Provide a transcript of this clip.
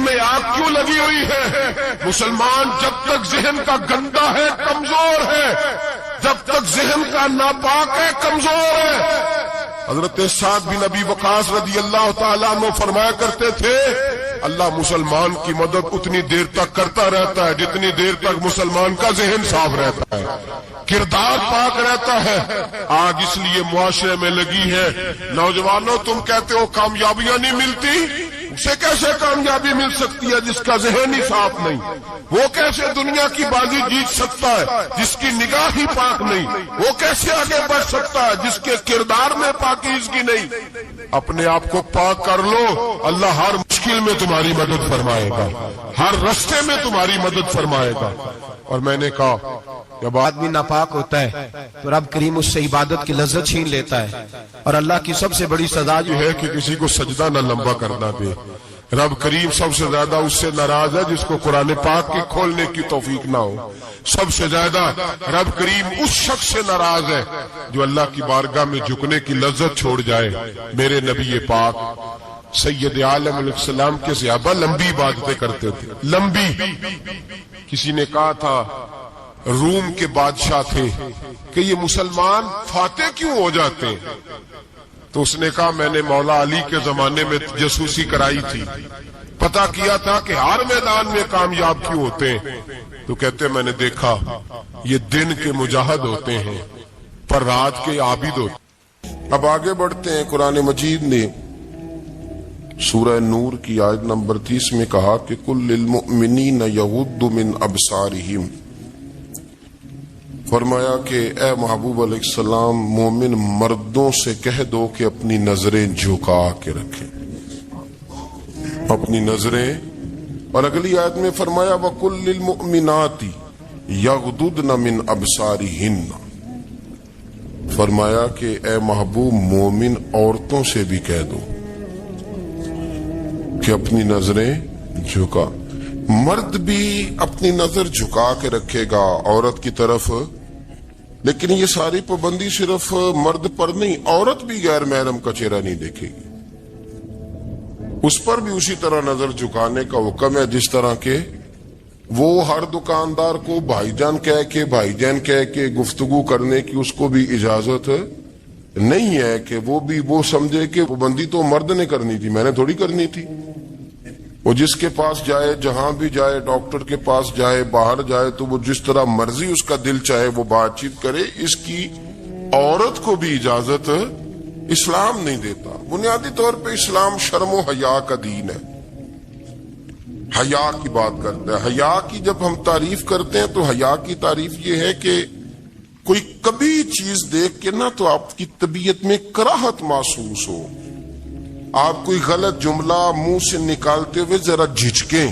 میں آگ کیوں لگی ہوئی ہے؟ مسلمان جب تک ذہن کا گندا ہے کمزور ہے، جب تک ذہن کا ناپاک ہے کمزور ہے۔ حضرت سعد بن ابی وقاص رضی اللہ تعالیٰ عنہ فرمایا کرتے تھے اللہ مسلمان کی مدد اتنی دیر تک کرتا رہتا ہے جتنی دیر تک مسلمان کا ذہن صاف رہتا ہے، کردار پاک رہتا ہے۔ آگ اس لیے معاشرے میں لگی ہے، نوجوانوں تم کہتے ہو کامیابیاں نہیں ملتی، اسے کیسے کامیابی مل سکتی ہے جس کا ذہن ہی صاف نہیں؟ وہ کیسے دنیا کی بازی جیت سکتا ہے جس کی نگاہ ہی پاک نہیں؟ وہ کیسے آگے بڑھ سکتا ہے جس کے کردار میں پاکیزگی نہیں؟ اپنے آپ کو پاک کر لو، اللہ ہر مشکل میں تمہاری مدد فرمائے گا، ہر رستے میں تمہاری مدد فرمائے گا۔ اور میں نے کہا جب آدمی ناپاک ہوتا ہے تو رب کریم اس سے عبادت کی لذت چھین لیتا ہے، اور اللہ کی سب سے بڑی سزا جو ہے کہ کسی کو سجدہ نہ لمبا کرنا دے۔ رب کریم سب سے زیادہ اس سے ناراض ہے جس کو قرآن پاک کے کھولنے کی توفیق نہ ہو۔ سب سے زیادہ رب کریم اس شخص سے ناراض ہے جو اللہ کی بارگاہ میں جھکنے کی لذت چھوڑ جائے۔ میرے نبی پاک سید عالم علیہ السلام کے صحابہ لمبی عبادتیں کرتے تھے، لمبی۔ کسی نے کہا تھا روم کے بادشاہ تھے کہ یہ مسلمان فاتح کیوں ہو جاتے ہیں؟ تو اس نے کہا میں نے مولا علی کے زمانے میں جاسوسی کرائی تھی، پتا کیا تھا کہ ہر میدان میں کامیاب کیوں ہوتے ہیں۔ تو کہتے میں نے دیکھا یہ دن کے مجاہد ہوتے ہیں پر رات کے عابد ہوتے ہیں۔ اب آگے بڑھتے ہیں۔ قرآن مجید نے سورہ نور کی آیت نمبر 30 میں کہا کہ کل للمؤمنین یغضوا من ابصارہم، فرمایا کہ اے محبوب علیہ السلام مومن مردوں سے کہہ دو کہ اپنی نظریں جھکا کے رکھیں، اپنی نظریں۔ اور اگلی آیت میں فرمایا وَقُلْ لِلْمُؤْمِنَاتِ يَغْضُضْنَ مِنْ أَبْصَارِهِنَّ، فرمایا کہ اے محبوب مومن عورتوں سے بھی کہہ دو کہ اپنی نظریں جھکا۔ مرد بھی اپنی نظر جھکا کے رکھے گا عورت کی طرف، لیکن یہ ساری پابندی صرف مرد پر نہیں، عورت بھی غیر محرم کا چہرہ نہیں دیکھے گی، اس پر بھی اسی طرح نظر جھکانے کا حکم ہے جس طرح کے وہ ہر دکاندار کو بھائی جان کہہ کے گفتگو کرنے کی اس کو بھی اجازت نہیں ہے کہ وہ بھی وہ سمجھے کہ پابندی تو مرد نے کرنی تھی، میں نے تھوڑی کرنی تھی۔ وہ جس کے پاس جائے، جہاں بھی جائے، ڈاکٹر کے پاس جائے، باہر جائے، تو وہ جس طرح مرضی اس کا دل چاہے وہ بات چیت کرے، اس کی عورت کو بھی اجازت اسلام نہیں دیتا۔ بنیادی طور پہ اسلام شرم و حیا کا دین ہے، حیا کی بات کرتا ہے۔ حیا کی جب ہم تعریف کرتے ہیں تو حیا کی تعریف یہ ہے کہ کوئی کبھی چیز دیکھ کے نہ تو آپ کی طبیعت میں کراہت محسوس ہو، آپ کوئی غلط جملہ منہ سے نکالتے ہوئے ذرا جھجکیں،